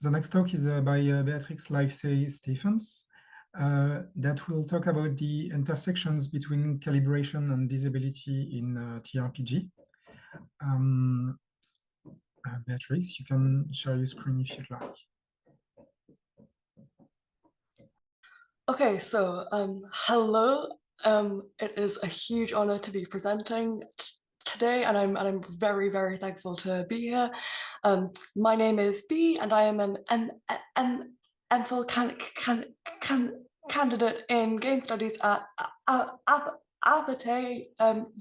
The next talk is by Beatrix Livesey-Stephens that will talk about the intersections between calibration and disability in TRPG. Beatrix, you can share your screen if you'd like. Okay, so hello. It is a huge honor to be presenting today, and I'm very, very thankful to be here. My name is B, and I am an MPhil candidate in game studies at Abertay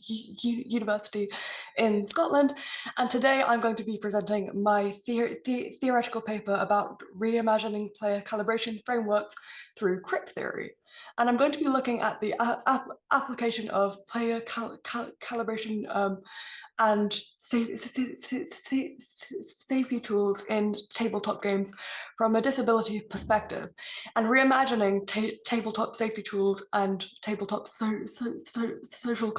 University in Scotland, and today I'm going to be presenting my theoretical paper about reimagining player calibration frameworks through Crip theory. And I'm going to be looking at the application of player calibration and safety tools in tabletop games from a disability perspective, and reimagining tabletop safety tools and tabletop social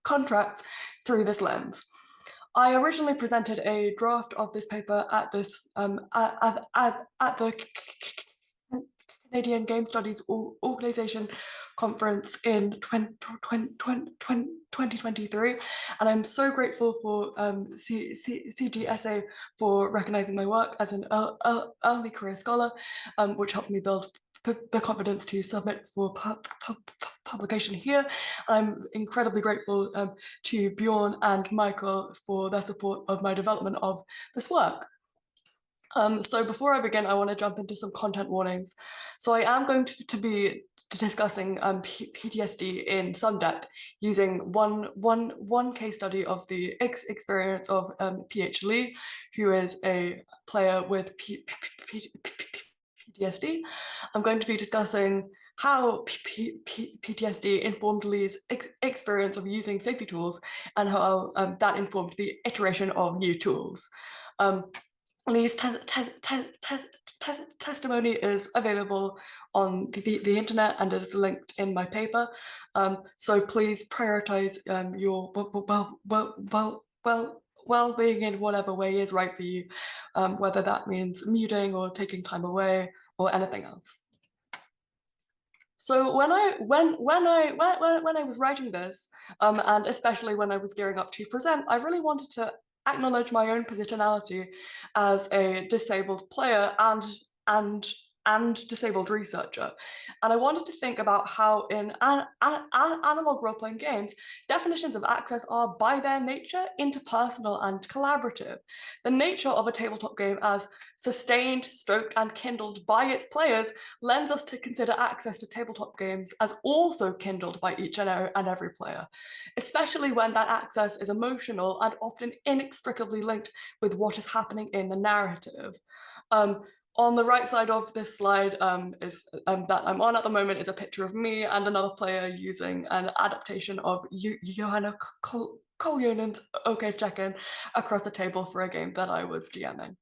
contracts through this lens. I originally presented a draft of this paper at this at the Canadian Game Studies Organization conference in 2023, and I'm so grateful for CGSA for recognizing my work as an early career scholar, which helped me build the confidence to submit for publication here. I'm incredibly grateful to Bjorn and Michael for their support of my development of this work. So before I begin, I want to jump into some content warnings. So I am going to be discussing PTSD in some depth using one case study of the experience of PH Lee, who is a player with PTSD. I'm going to be discussing how PTSD informed Lee's experience of using safety tools and how that informed the iteration of new tools. Lee's testimony is available on the internet and is linked in my paper. So please prioritize your well-being in whatever way is right for you, whether that means muting or taking time away or anything else. So when I was writing this, and especially when I was gearing up to present, I really wanted to acknowledge my own positionality as a disabled player and disabled researcher. And I wanted to think about how in analog role-playing games, definitions of access are by their nature interpersonal and collaborative. The nature of a tabletop game as sustained, stoked, and kindled by its players lends us to consider access to tabletop games as also kindled by each and every player, especially when that access is emotional and often inextricably linked with what is happening in the narrative. On the right side of this slide that I'm on at the moment is a picture of me and another player using an adaptation of Johanna Koljönen's OK Check-In across a table for a game that I was GMing.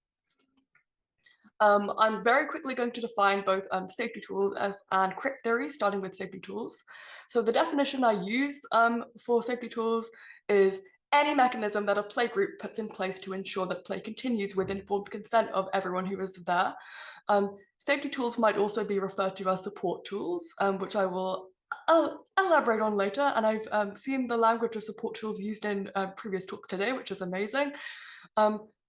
I'm very quickly going to define both safety tools and Crip theory, starting with safety tools. So the definition I use for safety tools is any mechanism that a play group puts in place to ensure that play continues with informed consent of everyone who is there. Safety tools might also be referred to as support tools, which I will elaborate on later. And I've seen the language of support tools used in previous talks today, which is amazing.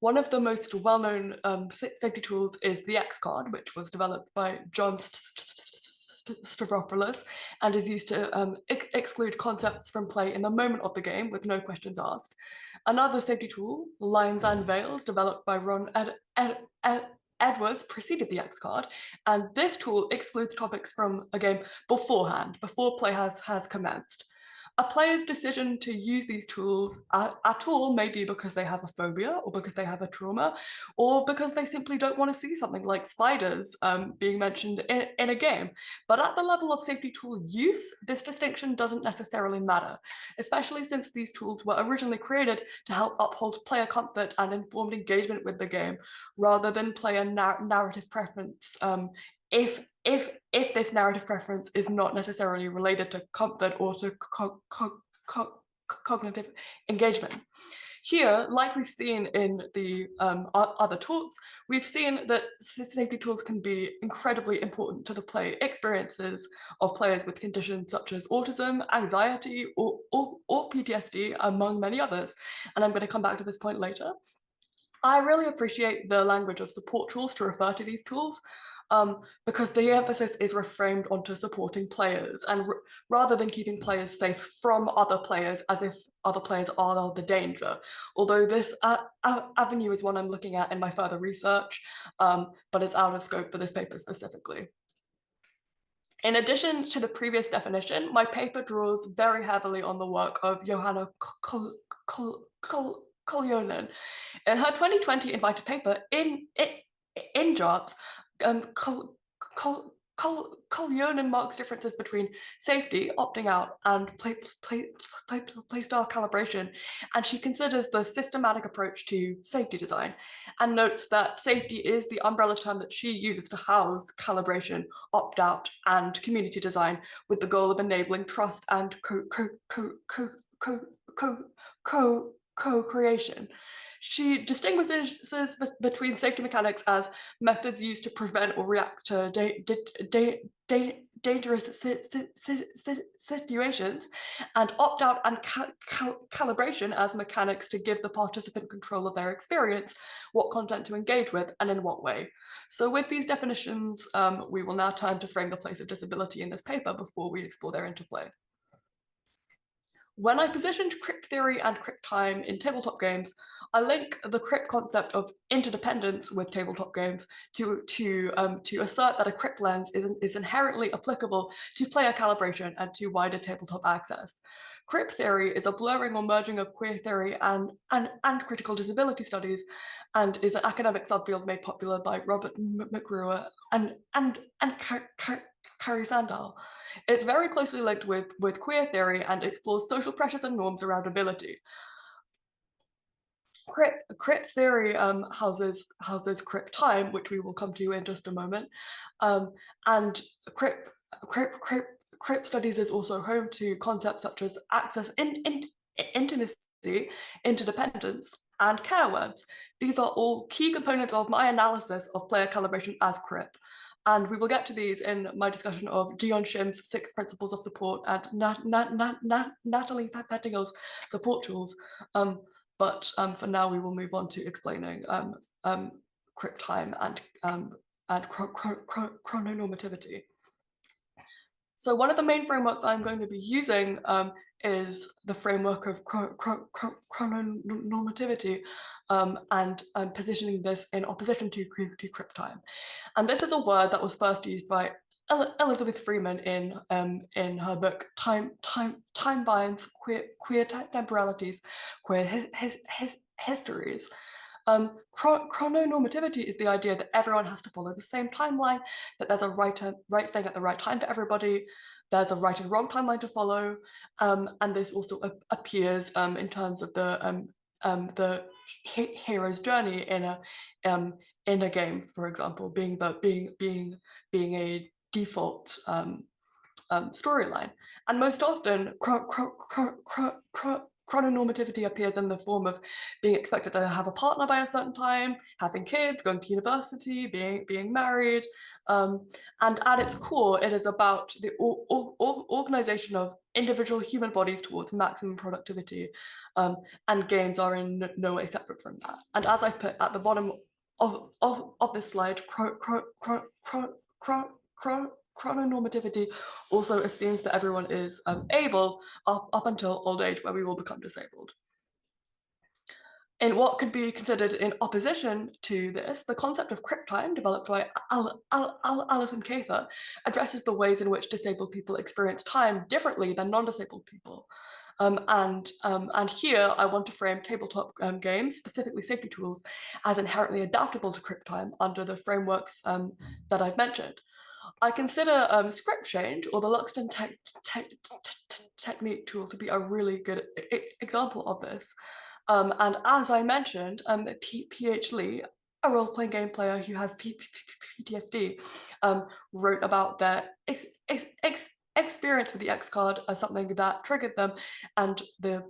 One of the most well-known safety tools is the X card, which was developed by John Stavropoulos and is used to exclude concepts from play in the moment of the game with no questions asked. Another safety tool, Lines and Veils, developed by Ron Edwards, preceded the X card, and this tool excludes topics from a game beforehand, before play has commenced. A player's decision to use these tools at all may be because they have a phobia or because they have a trauma or because they simply don't want to see something like spiders being mentioned in a game. But at the level of safety tool use, this distinction doesn't necessarily matter, especially since these tools were originally created to help uphold player comfort and informed engagement with the game rather than player narrative preference if this narrative preference is not necessarily related to comfort or to cognitive engagement. Here, like we've seen in the other talks, we've seen that safety tools can be incredibly important to the play experiences of players with conditions such as autism, anxiety, or PTSD, among many others. And I'm going to come back to this point later. I really appreciate the language of support tools to refer to these tools, because the emphasis is reframed onto supporting players, and rather than keeping players safe from other players as if other players are the danger. Although this avenue is one I'm looking at in my further research, but it's out of scope for this paper specifically. In addition to the previous definition, my paper draws very heavily on the work of Johanna Koljonen. In her 2020 invited paper, in jobs, Koljonen marks differences between safety, opting out, and playstyle calibration, and she considers the systematic approach to safety design, and notes that safety is the umbrella term that she uses to house calibration, opt-out, and community design, with the goal of enabling trust and co-creation. She distinguishes between safety mechanics as methods used to prevent or react to dangerous situations, and opt-out and calibration as mechanics to give the participant control of their experience, what content to engage with, and in what way. So with these definitions, we will now turn to frame the place of disability in this paper before we explore their interplay. When I positioned Crip theory and Crip time in tabletop games, I link the Crip concept of interdependence with tabletop games to assert that a Crip lens is inherently applicable to player calibration and to wider tabletop access. Crip theory is a blurring or merging of queer theory and critical disability studies, and is an academic subfield made popular by Robert McGrewer and Carrie Sandal. It's very closely linked with queer theory and explores social pressures and norms around ability. Crip theory houses Crip time, which we will come to in just a moment, and Crip studies is also home to concepts such as access, intimacy, interdependence, and care webs. These are all key components of my analysis of player calibration as Crip. And we will get to these in my discussion of Jeeyon Shim's 6 principles of support and Natalie Pettingill's support tools. But for now, we will move on to explaining Crip time and chrononormativity. So one of the main frameworks I'm going to be using is the framework of chrononormativity, and positioning this in opposition to Crip time. And this is a word that was first used by Elizabeth Freeman in her book Time Binds Queer Temporalities, Queer Histories. Chrononormativity is the idea that everyone has to follow the same timeline, that there's a right thing at the right time for everybody, there's a right and wrong timeline to follow, and this also appears in terms of the hero's journey in a game, for example, being a default storyline. And most often, chrononormativity appears in the form of being expected to have a partner by a certain time, having kids, going to university, being married, and at its core, it is about the organization of individual human bodies towards maximum productivity, and games are in no way separate from that. And as I put at the bottom of this slide, chrononormativity also assumes that everyone is able up until old age, where we will become disabled. In what could be considered in opposition to this, the concept of Crip time, developed by Alison Cather, addresses the ways in which disabled people experience time differently than non-disabled people. And here I want to frame tabletop games, specifically safety tools, as inherently adaptable to Crip time under the frameworks that I've mentioned. I consider script change, or the Luxton technique tool, to be a really good example of this. And as I mentioned, P.H. Lee, a role-playing game player who has PTSD, wrote about their experience with the X card as something that triggered them, and the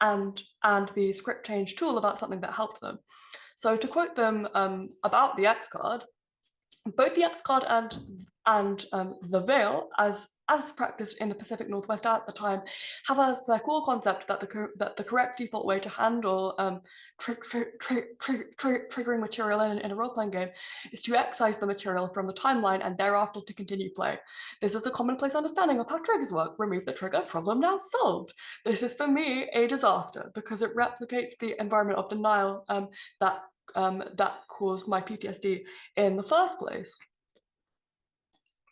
the script change tool about something that helped them. So to quote them about the X card, both the X card and the Veil, as practiced in the Pacific Northwest at the time, have as their core concept that the correct default way to handle triggering material in a role-playing game is to excise the material from the timeline and thereafter to continue play. This is a commonplace understanding of how triggers work. Remove the trigger, problem now solved. This is for me a disaster because it replicates the environment of denial that caused my PTSD in the first place.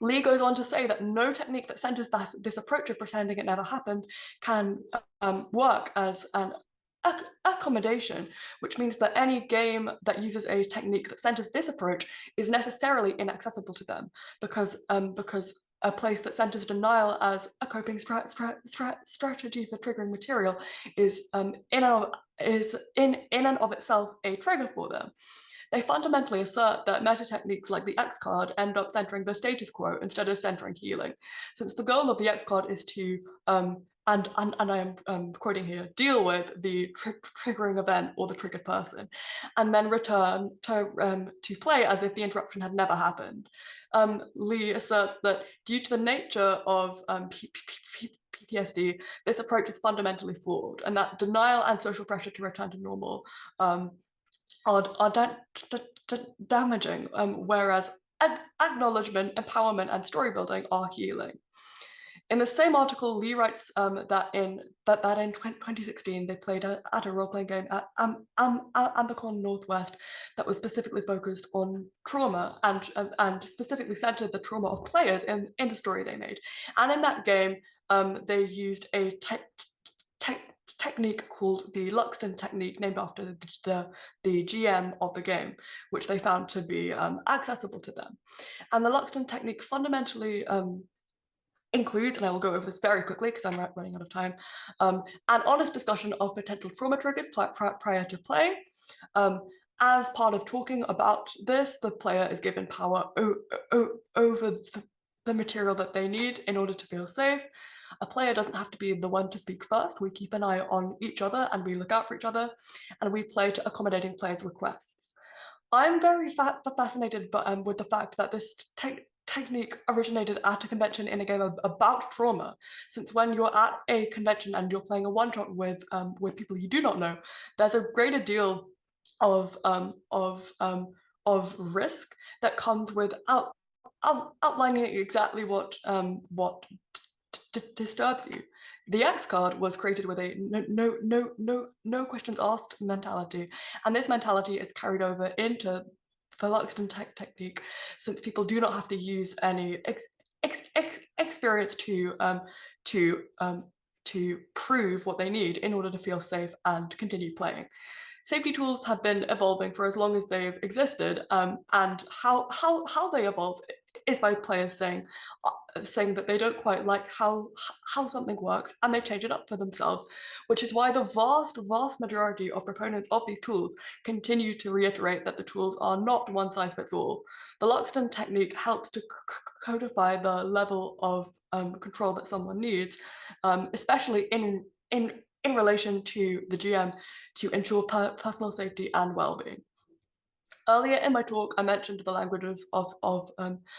Lee goes on to say that no technique that centers this approach of pretending it never happened can work as an accommodation, which means that any game that uses a technique that centers this approach is necessarily inaccessible to them, because a place that centers denial as a coping strategy for triggering material is in and of itself a trigger for them. They fundamentally assert that meta techniques like the X card end up centering the status quo instead of centering healing, since the goal of the X card is to and I am quoting here, deal with the triggering event or the triggered person, and then return to play as if the interruption had never happened. Lee asserts that due to the nature of PTSD, this approach is fundamentally flawed, and that denial and social pressure to return to normal are damaging, whereas acknowledgement, empowerment, and story building are healing. In the same article, Lee writes that in 2016 they played at a role-playing game at Abercorn Northwest that was specifically focused on trauma and specifically centered the trauma of players in the story they made. And in that game, they used a technique called the Luxton technique, named after the GM of the game, which they found to be accessible to them. And the Luxton technique fundamentally includes, and I will go over this very quickly because I'm running out of time, an honest discussion of potential trauma triggers prior to play. As part of talking about this, the player is given power over the material that they need in order to feel safe. A player doesn't have to be the one to speak first. We keep an eye on each other and we look out for each other, and we play to accommodating players' requests. I'm very fascinated with the fact that this technique originated at a convention in a game about trauma, since when you're at a convention and you're playing a one-shot with people you do not know, there's a greater deal of risk that comes with outlining exactly what disturbs you. The X card was created with a no questions asked mentality, and this mentality is carried over into the Luxton technique, since people do not have to use any experience to prove what they need in order to feel safe and continue playing. Safety tools have been evolving for as long as they've existed, and how they evolve is by players saying that they don't quite like how something works, and they change it up for themselves, which is why the vast majority of proponents of these tools continue to reiterate that the tools are not one size fits all. The Luxton technique helps to codify the level of control that someone needs, especially in relation to the GM, to ensure personal safety and well-being. Earlier in my talk, I mentioned the languages of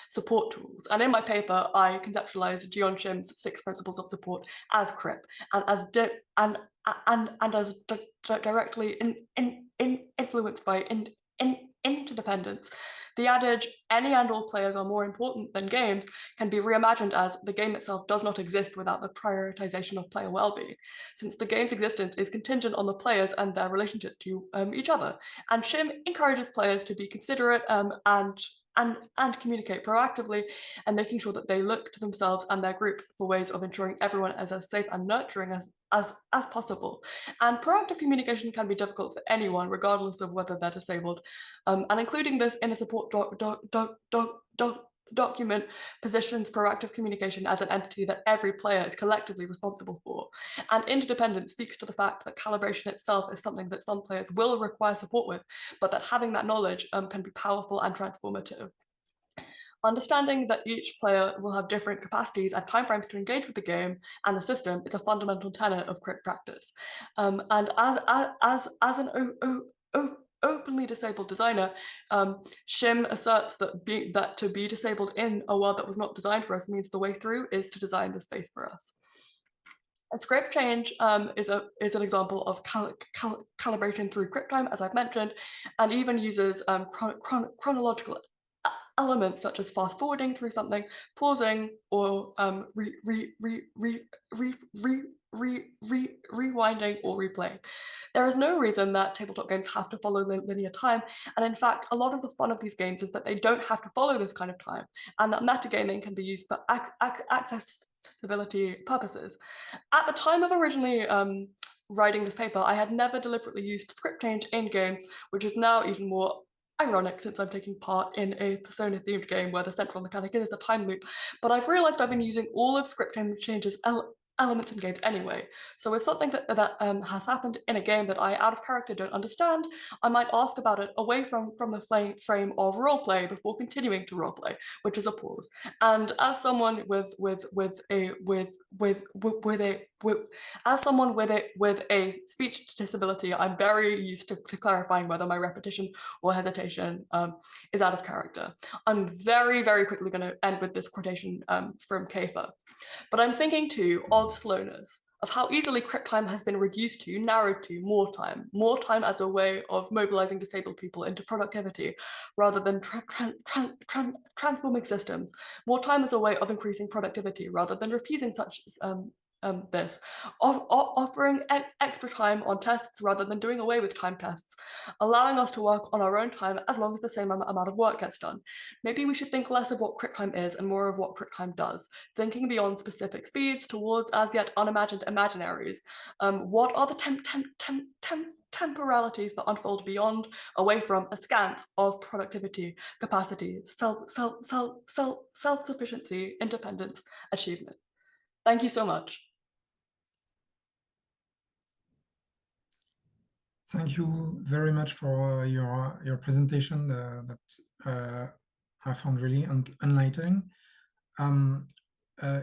support tools, and in my paper, I conceptualized Jeeyon Shim's 6 principles of support as Crip, and as directly influenced by interdependence. The adage, any and all players are more important than games, can be reimagined as the game itself does not exist without the prioritization of player well-being, since the game's existence is contingent on the players and their relationships to each other. And Shim encourages players to be considerate and communicate proactively, and making sure that they look to themselves and their group for ways of ensuring everyone is as safe and nurturing as possible. And proactive communication can be difficult for anyone, regardless of whether they're disabled. And including this in a support document positions proactive communication as an entity that every player is collectively responsible for. And interdependence speaks to the fact that calibration itself is something that some players will require support with, but that having that knowledge can be powerful and transformative. Understanding that each player will have different capacities and timeframes to engage with the game and the system is a fundamental tenet of Crip practice. And as an openly disabled designer, Shim asserts that to be disabled in a world that was not designed for us means the way through is to design the space for us. A script change is an example of calibration through Crip time, as I've mentioned, and even uses chronological elements such as fast forwarding through something, pausing, or rewinding or replaying. There is no reason that tabletop games have to follow linear time, and in fact, a lot of the fun of these games is that they don't have to follow this kind of time, and that metagaming can be used for accessibility purposes. At the time of originally writing this paper, I had never deliberately used script change in games, which is now even more ironic since I'm taking part in a Persona-themed game where the central mechanic is a time loop, but I've realized I've been using all of script changes elements in games anyway. So if something that has happened in a game that I, out of character, don't understand, I might ask about it away from the frame of roleplay before continuing to roleplay, which is a pause. And as someone with a speech disability, I'm very used to clarifying whether my repetition or hesitation is out of character. I'm very, very quickly going to end with this quotation from Kafer. But I'm thinking too of slowness, of how easily Crip time has been reduced to, narrowed to more time as a way of mobilizing disabled people into productivity rather than transforming systems, more time as a way of increasing productivity rather than refusing such offering extra time on tests rather than doing away with time tests, allowing us to work on our own time as long as the same amount of work gets done. Maybe we should think less of what Crip time is and more of what Crip time does, thinking beyond specific speeds towards as yet unimagined imaginaries. What are the temporalities that unfold beyond, away from, a scant of productivity, capacity, self-sufficiency, independence, achievement? Thank you so much. Thank you very much for your presentation that I found really enlightening.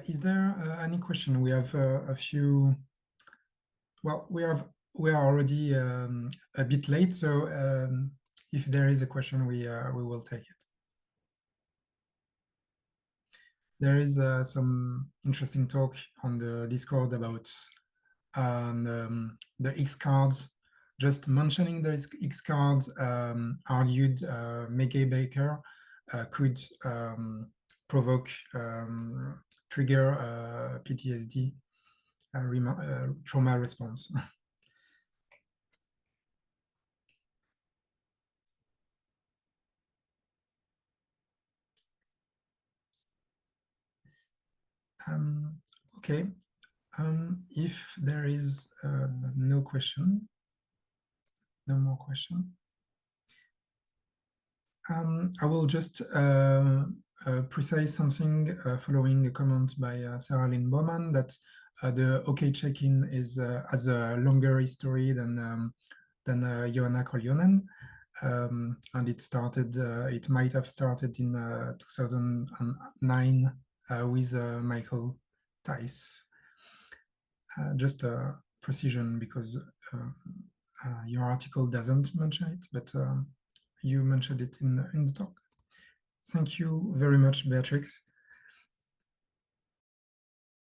Is there any question? We have a few. Well, we are already a bit late, so if there is a question, we will take it. There is some interesting talk on the Discord about the X cards. Just mentioning the X cards, argued Maggie Baker could provoke, trigger PTSD, trauma response. Okay, if there is no more question, I will just precise something following a comment by Sarah Lynn Bowman that the OK check-in is has a longer history than Johanna Koljonen, and it started. It might have started in 2009 with Michael Tice. Just a precision because your article doesn't mention it, but you mentioned it in the talk. Thank you very much, Beatrix.